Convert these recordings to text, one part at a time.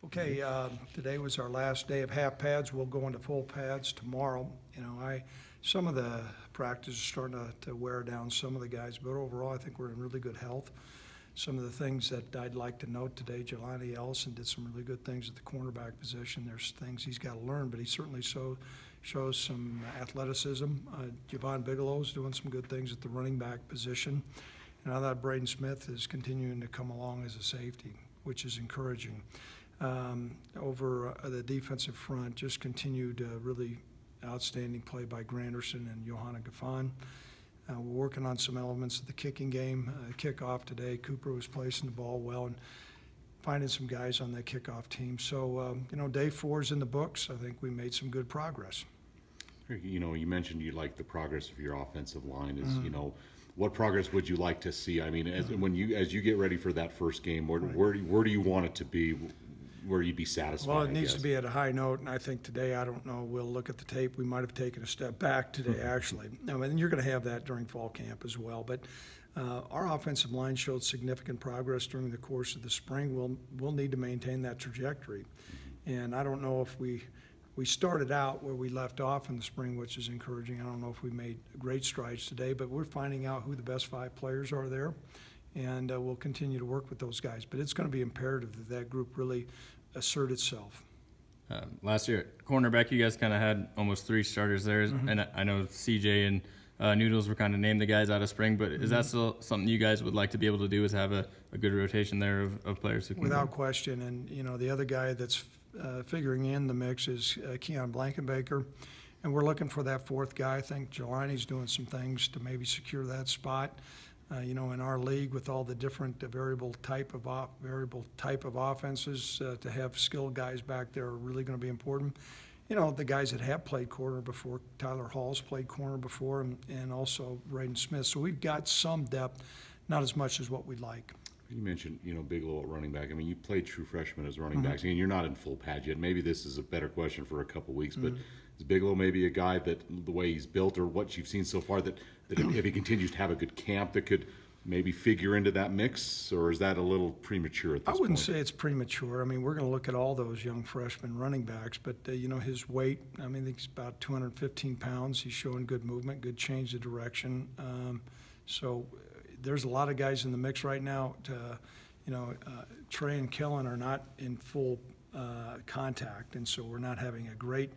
Okay, today was our last day of half pads. We'll go into full pads tomorrow. Some of the practice is starting to wear down some of the guys, but overall I think we're in really good health. Some of the things that I'd like to note today, Jelani Ellison did some really good things at the cornerback position. There's things he's got to learn, but he certainly shows some athleticism. Javon Bigelow's doing some good things at the running back position. And I thought Braden Smith is continuing to come along as a safety, which is encouraging. Over the defensive front, just continued really outstanding play by Granderson and Johanna Gaffon. We're working on some elements of the kicking game. Kickoff today, Cooper was placing the ball well and finding some guys on that kickoff team. So, day 4 is in the books. I think we made some good progress. You mentioned you like the progress of your offensive line. What progress would you like to see? I mean, as you get ready for that first game, where do you want it to be? Where you'd be satisfied? Well, it needs to be at a high note, and I think today, I don't know, we'll look at the tape. We might have taken a step back today, actually. And you're going to have that during fall camp as well. But our offensive line showed significant progress during the course of the spring. We'll need to maintain that trajectory. And I don't know if we started out where we left off in the spring, which is encouraging. I don't know if we made great strides today, but we're finding out who the best 5 players are there. And we'll continue to work with those guys. But it's going to be imperative that that group really assert itself. Last year at cornerback, you guys kind of had almost 3 starters there. And I know CJ and Noodles were kind of named the guys out of spring, but is that still something you guys would like to be able to do, is have a good rotation there of players who can Without question. And, the other guy that's figuring in the mix is Keon Blankenbaker. And we're looking for that 4th guy. I think Jelani's doing some things to maybe secure that spot. In our league with all the different variable type of offenses, to have skilled guys back there are really going to be important. The guys that have played corner before, Tyler Hall's played corner before, and also Braden Smith. So we've got some depth, not as much as what we'd like. You mentioned, Bigelow at running back. I mean, you played true freshman as running backs. I mean, you're not in full pad yet. Maybe this is a better question for a couple weeks, but is Bigelow maybe a guy that the way he's built or what you've seen so far that if he continues to have a good camp that could maybe figure into that mix, or is that a little premature at this point? I wouldn't say it's premature. I mean, we're going to look at all those young freshman running backs, but, his weight, I think he's about 215 pounds. He's showing good movement, good change of direction. So there's a lot of guys in the mix right now. Trey and Kellen are not in full contact, and so we're not having a great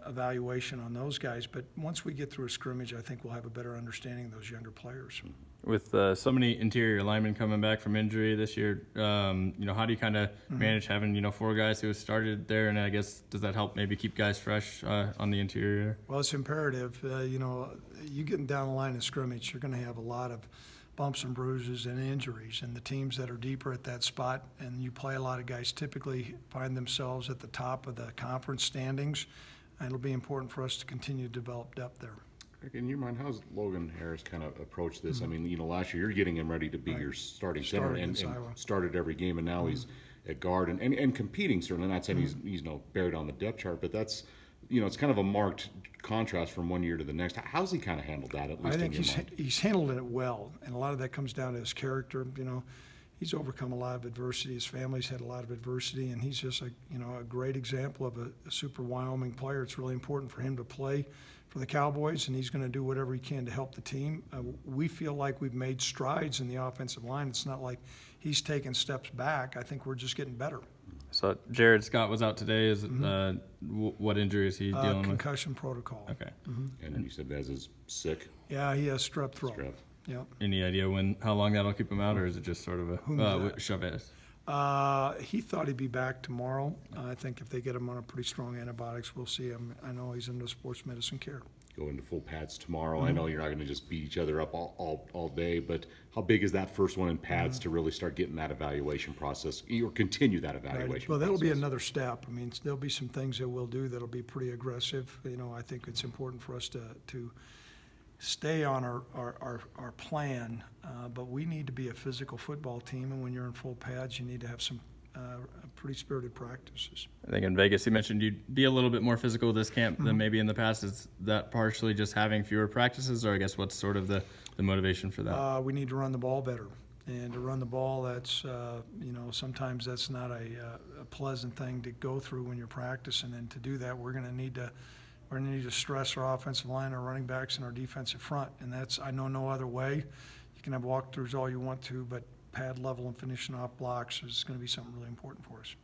evaluation on those guys. But once we get through a scrimmage, I think we'll have a better understanding of those younger players. With so many interior linemen coming back from injury this year, how do you kind of manage having, 4 guys who have started there, and I guess does that help maybe keep guys fresh on the interior? Well, it's imperative. You getting down the line of scrimmage, you're going to have a lot of bumps and bruises and injuries, and the teams that are deeper at that spot, and you play a lot of guys, typically find themselves at the top of the conference standings, and it'll be important for us to continue to develop depth there. In your mind, how's Logan Hairs kind of approached this? I mean, last year you're getting him ready to be your starting center and started every game, and now he's at guard and competing, certainly. Not saying he's buried on the depth chart, but that's, it's kind of a marked contrast from one year to the next. How's he kind of handled that, at least I think in your mind? he's handled it well, and a lot of that comes down to his character. He's overcome a lot of adversity. His family's had a lot of adversity, and he's just a great example of a super Wyoming player. It's really important for him to play for the Cowboys, and he's going to do whatever he can to help the team. We feel like we've made strides in the offensive line. It's not like he's taken steps back. I think we're just getting better. So Jared Scott was out today. What injury is he dealing with? Concussion protocol. Okay. And then you said Vez is sick? Yeah, he has strep throat. Yep. Any idea how long that'll keep him out, or is it just sort of a Chavez? He thought he'd be back tomorrow. I think if they get him on a pretty strong antibiotics, we'll see him. I know he's into sports medicine care. Go into full pads tomorrow. I know you're not going to just beat each other up all day, but how big is that first one in pads to really start getting that evaluation process, or continue that evaluation Well, that'll process? be another step. I mean, there'll be some things that we'll do that'll be pretty aggressive. I think it's important for us to stay on our plan, but we need to be a physical football team, and when you're in full pads, you need to have some pretty spirited practices. I think in Vegas you mentioned you'd be a little bit more physical this camp than maybe in the past. Is that partially just having fewer practices, or I guess what's sort of the motivation for that? We need to run the ball better, And to run the ball, that's, you know, sometimes that's not a pleasant thing to go through when you're practicing. And to do that, we're going to need to stress our offensive line, our running backs, and our defensive front. And that's, I know no other way. You can have walkthroughs all you want to, but pad level and finishing off blocks is going to be something really important for us.